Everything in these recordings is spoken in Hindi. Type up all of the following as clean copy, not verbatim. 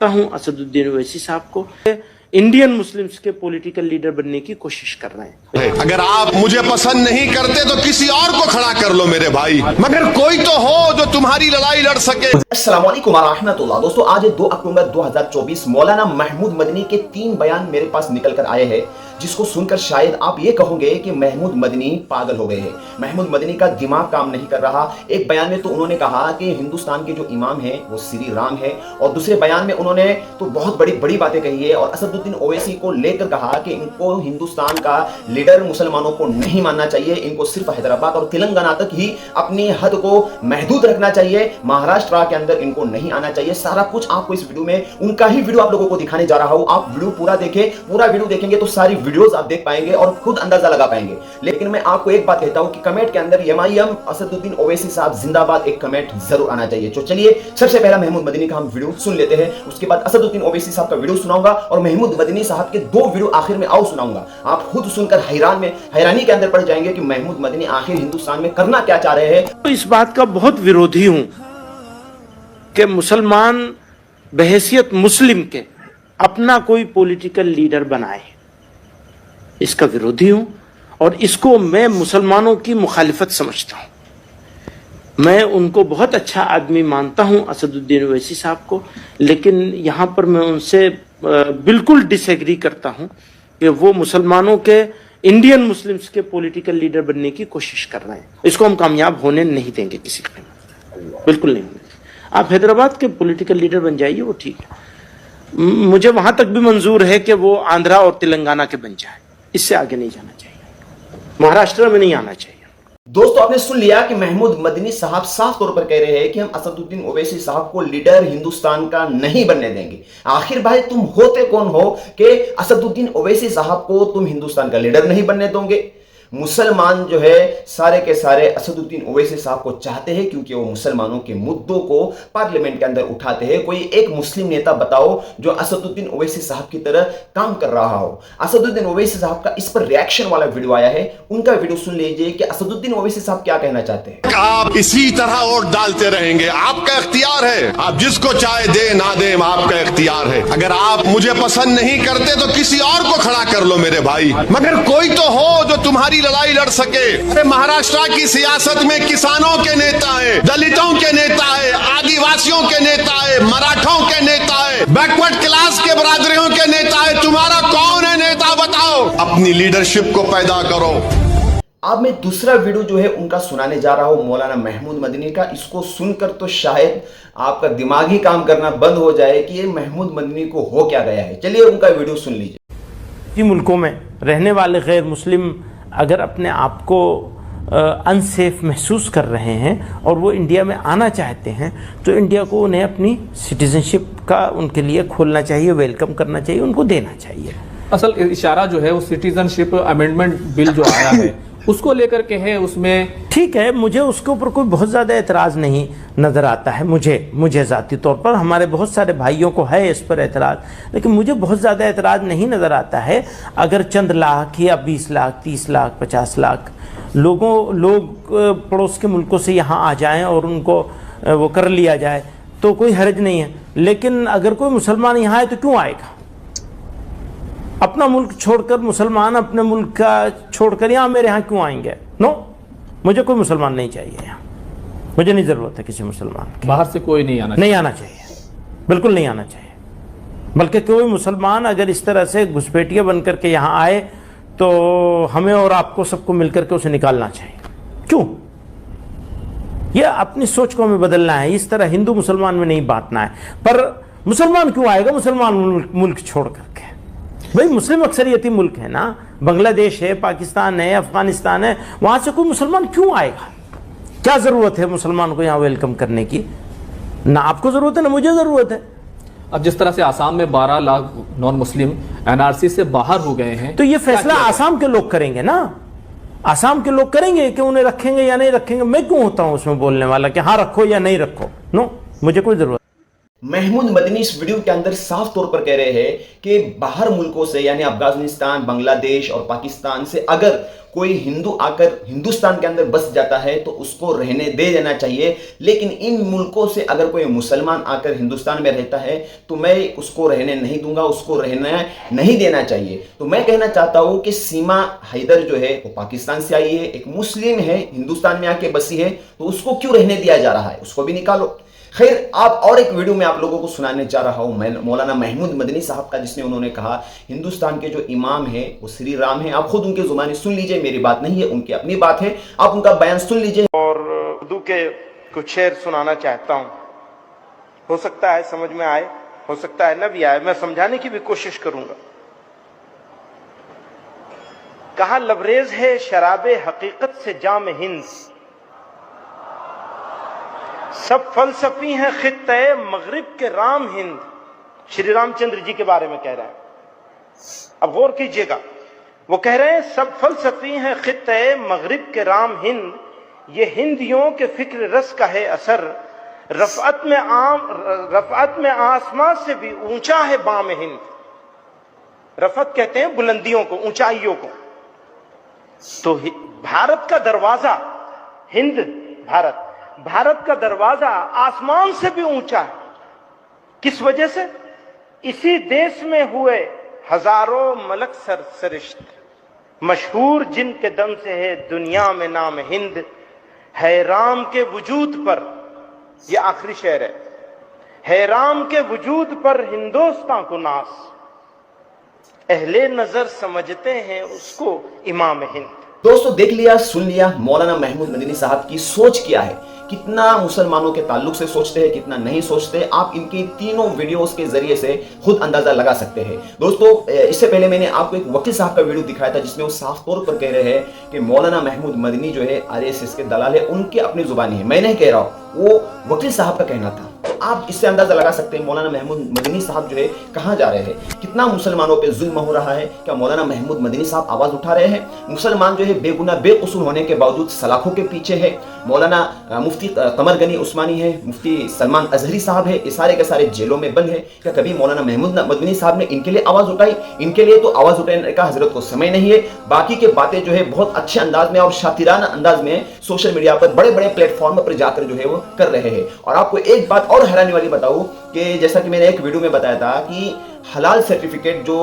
हूं असदुद्दीन ओवैसी साहब को इंडियन मुस्लिम्स के पॉलिटिकल लीडर बनने की कोशिश कर रहे हैं। अगर आप मुझे पसंद नहीं करते तो किसी और को खड़ा कर लो मेरे भाई, मगर कोई तो हो जो तुम्हारी लड़ाई लड़ सके। अस्सलाम वालेकुम व रहमतुल्लाह। दोस्तों, आज 2 अक्टूबर 2024 मौलाना महमूद मदनी के 3 बयान मेरे पास निकल कर आए हैं, जिसको सुनकर शायद आप ये कहोगे कि महमूद मदनी पागल हो गए हैं, महमूद मदनी का दिमाग काम नहीं कर रहा। एक बयान में तो उन्होंने कहा कि हिंदुस्तान के जो इमाम हैं वो श्री राम है, और दूसरे बयान में उन्होंने तो बहुत बड़ी बातें कही है और असदुद्दीन ओवैसी को लेकर कहा कि इनको हिंदुस्तान का लीडर मुसलमानों को नहीं मानना चाहिए, इनको सिर्फ हैदराबाद और तेलंगाना तक ही अपनी हद को महदूद रखना चाहिए, महाराष्ट्र के अंदर इनको नहीं आना चाहिए। सारा कुछ आपको इस वीडियो में, उनका ही वीडियो आप लोगों को दिखाने जा रहा हूं। आप वीडियो पूरा देखें, पूरा वीडियो देखेंगे तो सारी वीडियोस आप देख पाएंगे और खुद अंदाजा लगा पाएंगे। लेकिन मैं आपको एक बात कहता हूं कि कमेंट के अंदर एमआईएम असदुद्दीन ओवैसी साहब जिंदाबाद एक कमेंट जरूर आना चाहिए। तो चलिए सबसे पहला महमूद मदनी का हम वीडियो सुन लेते हैं, उसके बाद असदुद्दीन ओवैसी साहब का वीडियो सुनाऊंगा और महमूद मदनी साहब के 2 वीडियो आखिर में आओ सुनाऊंगा। आप खुद सुनकर हैरानी के अंदर पड़ जाएंगे कि महमूद मदनी आखिर हिंदुस्तान में करना क्या चाह रहे हैं। तो इस बात का बहुत विरोधी हूं कि मुसलमान बहैसियत मुस्लिम के अपना कोई पॉलिटिकल लीडर बनाए, इसका विरोधी हूं और इसको मैं मुसलमानों की मुखालिफत समझता हूं। मैं उनको बहुत अच्छा आदमी मानता हूं असदुद्दीन ओवैसी साहब को, लेकिन यहां पर मैं उनसे बिल्कुल डिसएग्री करता हूं कि वो मुसलमानों के इंडियन मुस्लिम्स के पॉलिटिकल लीडर बनने की कोशिश कर रहे हैं। इसको हम कामयाब होने नहीं देंगे किसी को, बिल्कुल नहीं होने। आप हैदराबाद के पॉलिटिकल लीडर बन जाइए, वो ठीक है, मुझे वहां तक भी मंजूर है कि वो आंध्रा और तेलंगाना के बन जाए, इससे आगे नहीं जाना चाहिए, महाराष्ट्र में नहीं आना चाहिए। दोस्तों, आपने सुन लिया कि महमूद मदनी साहब साफ तौर पर कह रहे हैं कि हम असदुद्दीन ओवैसी साहब को लीडर हिंदुस्तान का नहीं बनने देंगे। आखिर भाई तुम होते कौन हो कि असदुद्दीन ओवैसी साहब को तुम हिंदुस्तान का लीडर नहीं बनने दोगे? मुसलमान जो है सारे के सारे असदुद्दीन ओवैसी साहब को चाहते हैं, क्योंकि वो मुसलमानों के मुद्दों को पार्लियामेंट के अंदर उठाते हैं। कोई एक मुस्लिम नेता बताओ जो असदुद्दीन ओवैसी साहब की तरह काम कर रहा हो। असदुद्दीन ओवैसी साहब का इस पर रिएक्शन वाला वीडियो आया है, उनका वीडियो सुन लीजिए कि असदुद्दीन ओवैसी साहब क्या कहना चाहते हैं। आप इसी तरह वोट डालते रहेंगे, आपका इख्तियार है, आप जिसको चाहे दे ना दे, आपका इख्तियार है। अगर आप मुझे पसंद नहीं करते तो किसी और को खड़ा कर लो मेरे भाई, मगर कोई तो हो जो तुम्हारी लड़ाई लड़ सके। अरे महाराष्ट्र की सियासत में किसानों के नेता है, दलितों के नेता है, आदिवासियों के नेता है, मराठों के नेता है, बैकवर्ड क्लास के बरादरियों के नेता है। तुम्हारा कौन है नेता बताओ? अपनी लीडरशिप को पैदा करो। अब मैं दूसरा वीडियो जो है उनका सुनाने जा रहा हूं, मौलाना महमूद मदनी का। इसको सुनकर तो शायद आपका दिमाग ही काम करना बंद हो जाए कि ये महमूद मदनी को हो क्या गया है। चलिए उनका वीडियो सुन लीजिए। मुल्कों में रहने वाले गैर मुस्लिम अगर अपने आप को अनसेफ महसूस कर रहे हैं और वो इंडिया में आना चाहते हैं, तो इंडिया को उन्हें अपनी सिटीजनशिप का उनके लिए खोलना चाहिए, वेलकम करना चाहिए, उनको देना चाहिए। असल इशारा जो है वो सिटीजनशिप अमेंडमेंट बिल जो आया है उसको लेकर के है। उसमें ठीक है, मुझे उसके ऊपर कोई बहुत ज़्यादा एतराज़ नहीं नज़र आता है। मुझे ज़ाती तौर पर, हमारे बहुत सारे भाइयों को है इस पर एतराज़, लेकिन मुझे बहुत ज़्यादा एतराज़ नहीं नज़र आता है अगर चंद लाख या 20 लाख 30 लाख 50 लाख लोग पड़ोस के मुल्कों से यहाँ आ जाएं और उनको वो कर लिया जाए तो कोई हर्ज नहीं है। लेकिन अगर कोई मुसलमान यहाँ आए तो क्यों आएगा? अपना मुल्क छोड़कर मुसलमान अपने मुल्क का छोड़कर यहाँ मेरे यहाँ क्यों आएंगे? नो, मुझे कोई मुसलमान नहीं चाहिए यहाँ, मुझे नहीं ज़रूरत है किसी मुसलमान की। बाहर से कोई नहीं आना चाहिए, बिल्कुल नहीं आना चाहिए। बल्कि कोई मुसलमान अगर इस तरह से घुसपैठिया बन करके यहाँ आए तो हमें और आपको सबको मिलकर के उसे निकालना चाहिए। क्यों? यह अपनी सोच को हमें बदलना है, इस तरह हिंदू मुसलमान में नहीं बांटना है। पर मुसलमान क्यों आएगा मुसलमान मुल्क छोड़ करके? भाई मुस्लिम अक्सरियती मुल्क है ना, बांग्लादेश है, पाकिस्तान है, अफगानिस्तान है, वहां से कोई मुसलमान क्यों आएगा? क्या जरूरत है मुसलमान को यहाँ वेलकम करने की? ना आपको जरूरत है ना मुझे जरूरत है। अब जिस तरह से आसाम में 12 लाख नॉन मुस्लिम एनआरसी से बाहर हो गए हैं, तो ये फैसला आसाम के लोग करेंगे ना, आसाम के लोग करेंगे कि उन्हें रखेंगे या नहीं रखेंगे। मैं क्यों होता हूं उसमें बोलने वाला कि हाँ रखो या नहीं रखो? नो, मुझे कोई जरूरत महमूद मदनी इस वीडियो के अंदर साफ तौर पर कह रहे हैं कि बाहर मुल्कों से यानी अफगानिस्तान, बांग्लादेश और पाकिस्तान से अगर कोई हिंदू आकर हिंदुस्तान के अंदर बस जाता है तो उसको रहने दे देना चाहिए, लेकिन इन मुल्कों से अगर कोई मुसलमान आकर हिंदुस्तान में रहता है तो मैं उसको रहने नहीं दूंगा, उसको रहना नहीं देना चाहिए। तो मैं कहना चाहता हूं कि सीमा हैदर जो है वो पाकिस्तान से आई है, एक मुस्लिम है, हिंदुस्तान में आके बसी है, तो उसको क्यों रहने दिया जा रहा है? उसको भी निकालो। खैर, आप और एक वीडियो में आप लोगों को सुनाने जा रहा हूं मैं मौलाना महमूद मदनी साहब का, जिसमें उन्होंने कहा हिंदुस्तान के जो इमाम है वो श्री राम है। आप खुद उनके जुबानी सुन लीजिए, मेरी बात नहीं है, उनकी अपनी बात है, आप उनका बयान सुन लीजिए। और उर्दू के कुछ शेर सुनाना चाहता हूं, हो सकता है समझ में आए, हो सकता है न भी आए, मैं समझाने की भी कोशिश करूंगा। कहा लबरेज है शराबे हकीकत से जाम हिंद, सब फलसफी हैं खित्ते मगरिब के राम हिंद। श्री रामचंद्र जी के बारे में कह रहे हैं, अब गौर कीजिएगा। वो कह रहे हैं सब फलसफी हैं खित्ते मगरिब के राम हिंद, ये हिंदियों के फिक्र रस का है असर, रफ़अत में आसमां से भी ऊंचा है बाम हिंद। रफ़अत कहते हैं बुलंदियों को, ऊंचाइयों को। तो भारत का दरवाजा हिंद, भारत का दरवाजा आसमान से भी ऊंचा है। किस वजह से? इसी देश में हुए हजारों मलक सरिश्त, मशहूर जिनके दम से है दुनिया में नाम हिंद, है राम के वजूद पर, ये आखिरी शेर है राम के वजूद पर हिंदुस्तान को नास, अहले नजर समझते हैं उसको इमाम हिंद। दोस्तों देख लिया, सुन लिया, मौलाना महमूद मदनी साहब की सोच क्या है, कितना मुसलमानों के ताल्लुक से सोचते हैं, कितना नहीं सोचते, आप इनकी तीनों वीडियोस के जरिए से खुद अंदाजा लगा सकते हैं। दोस्तों इससे पहले मैंने आपको एक वकील साहब का वीडियो दिखाया था जिसमें वो साफ तौर पर कह रहे हैं कि मौलाना महमूद मदनी जो है RSS के दलाल है, उनके अपनी जुबानी है, मैं नहीं कह रहा हूं, वो वकील साहब का कहना था। आप इससे अंदाजा लगा सकते हैं मौलाना महमूद मदनी साहब जो है कहां जा रहे हैं, कितना मुसलमानों पे जुल्म हो रहा है। क्या मौलाना महमूद मदनी साहब आवाज उठा रहे हैं? मुसलमान जो है बेगुनाह बेकसूर होने के बावजूद सलाखों के पीछे है। मौलाना मुफ्ती कमर गनी उस्मानी है, मुफ्ती सलमान अजहरी साहब है, ये सारे के सारे जेलों में बंद है। क्या कभी मौलाना महमूद मदनी साहब ने इनके लिए आवाज उठाई? इनके लिए तो आवाज उठाने का हजरत को समय नहीं है। बाकी के बातें जो है बहुत अच्छे अंदाज में और शातिराना अंदाज में सोशल मीडिया पर बड़े बड़े प्लेटफॉर्म पर जाकर जो है वो कर रहे हैं। और आपको एक बात और हैरानी वाली बताऊं कि जैसा कि मैंने एक वीडियो में बताया था कि हलाल सर्टिफिकेट जो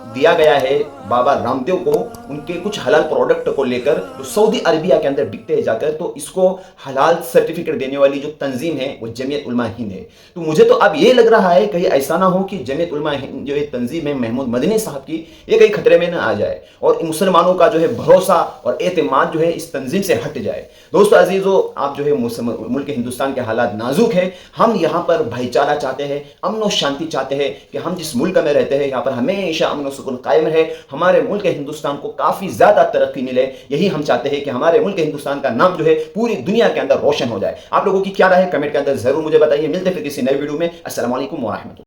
दिया गया है बाबा रामदेव को, उनके कुछ हलाल प्रोडक्ट को लेकर जो सऊदी अरबिया के अंदर बिकते हैं जाकर, तो इसको हलाल सर्टिफिकेट देने वाली जो तंजीम है वो जमीयत उलमा हिंद है। तो मुझे तो अब ये लग रहा है कहीं ऐसा ना हो कि जमीयत उलमा हिंद जो ये तंजीम है महमूद मदनी साहब की, ये कहीं खतरे में ना आ जाए और मुसलमानों का जो है भरोसा और एतमाद जो है इस तंजीम से हट जाए। दोस्तों अजीजों, आप जो है मुल्क हिंदुस्तान के हालात नाजुक है, हम यहाँ पर भाईचारा चाहते हैं, अमन और शांति चाहते हैं कि हम जिस मुल्क में रहते हैं यहाँ पर हमेशा अमन और सुकून कायम रहे, हमारे मुल्क हिंदुस्तान को काफी ज्यादा तरक्की मिले। यही हम चाहते हैं कि हमारे मुल्क हिंदुस्तान का नाम जो है पूरी दुनिया के अंदर रोशन हो जाए। आप लोगों की क्या राय है कमेंट के अंदर जरूर मुझे बताइए। मिलते फिर किसी नए वीडियो में। अस्सलाम वालेकुम व रहमतुल्लाह।